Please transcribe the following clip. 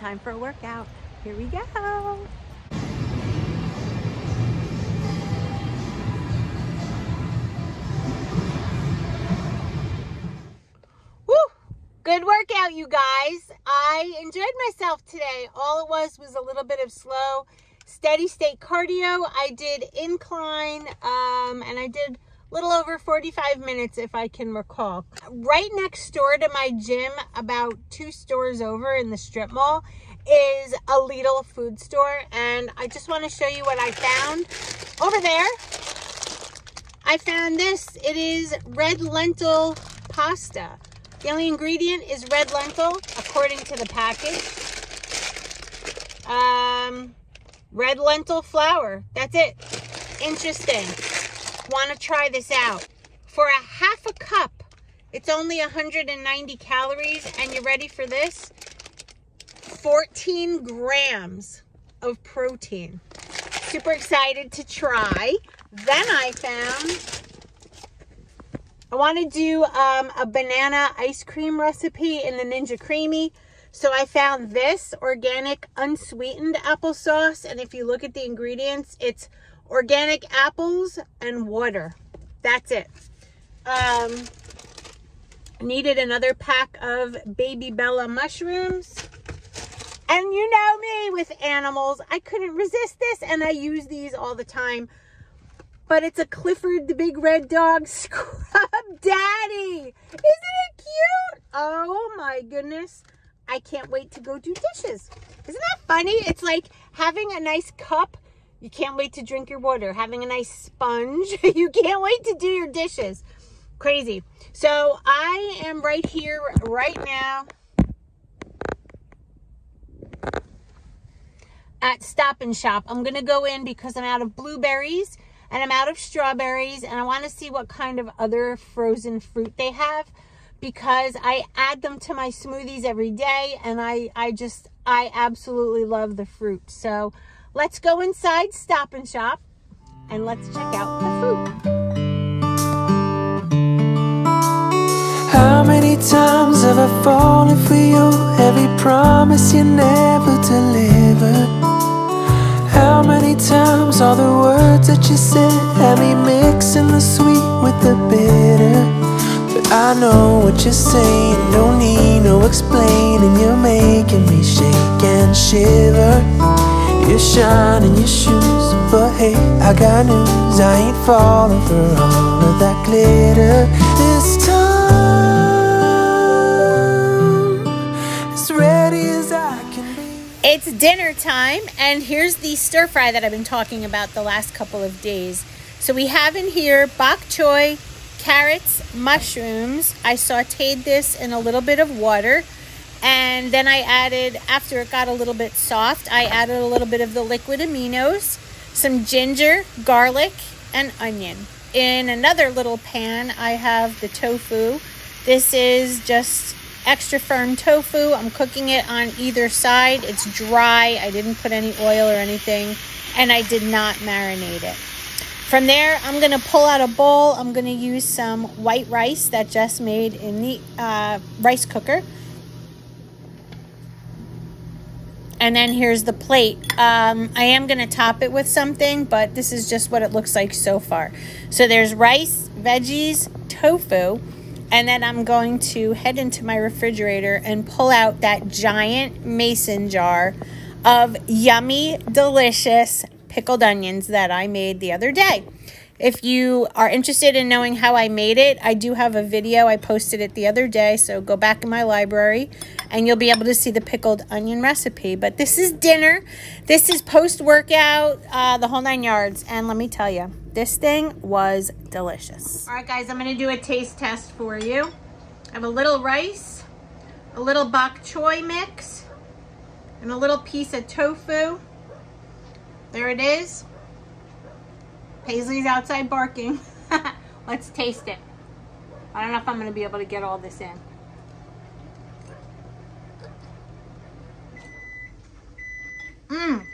time for a workout. Here we go. Woo! Good workout, you guys. I enjoyed myself today. All it was a little bit of slow, steady state cardio. I did incline, and I did a little over 45 minutes, if I can recall. Right next door to my gym, about 2 stores over in the strip mall, is a Lidl food store, and I just want to show you what I found over there. I found this. It is red lentil pasta. The only ingredient is red lentil, according to the package. Red lentil flour. That's it. Interesting. Want to try this out. For a half a cup, it's only 190 calories, and you ready for this? 14 grams of protein. Super excited to try. Then I want to do a banana ice cream recipe in the Ninja Creamy. So I found this organic unsweetened applesauce, and if you look at the ingredients, it's organic apples and water. That's it. Needed another pack of Baby Bella mushrooms. And you know me with animals, I couldn't resist this, and I use these all the time. But it's a Clifford the Big Red Dog Scrub Daddy. Isn't it cute? Oh my goodness. I can't wait to go do dishes. Isn't that funny? It's like having a nice cup. You can't wait to drink your water. Having a nice sponge. You can't wait to do your dishes. Crazy. So I am right here, right now, at Stop and Shop. I'm going to go in because I'm out of blueberries and I'm out of strawberries, and I want to see what kind of other frozen fruit they have, because I add them to my smoothies every day, and I absolutely love the fruit. So let's go inside Stop and Shop and let's check out the fruit. How many times have I fallen for you? Every promise you never delivered. How many times all the words that you said had me mixing the sweet with the bitter? But I know what you're saying, don't need no explaining. You're making me shake and shiver. You shine in your shoes, but hey, I got news. I ain't falling for all of that glitter this time. As ready as I can be. It's dinner time, and here's the stir fry that I've been talking about the last couple of days. So we have in here bok choy, carrots, mushrooms. I sauteed this in a little bit of water, and then I added, after it got a little bit soft, I added a little bit of the liquid aminos, some ginger, garlic, and onion. In another little pan, I have the tofu. This is just extra firm tofu. I'm cooking it on either side. It's dry. I didn't put any oil or anything, and I did not marinate it. From there, I'm going to pull out a bowl. I'm going to use some white rice that Jess made in the rice cooker. And then here's the plate. I am going to top it with something, but this is just what it looks like so far. So there's rice, veggies, tofu, and then I'm going to head into my refrigerator and pull out that giant mason jar of yummy, delicious pickled onions that I made the other day. If you are interested in knowing how I made it, I do have a video. I posted it the other day, so go back in my library and you'll be able to see the pickled onion recipe. But this is dinner. This is post-workout, the whole 9 yards. And let me tell you, this thing was delicious. All right, guys, I'm going to do a taste test for you. I have a little rice, a little bok choy mix, and a little piece of tofu. There it is. Paisley's outside barking. Let's taste it. I don't know if I'm going to be able to get all this in. Mmm.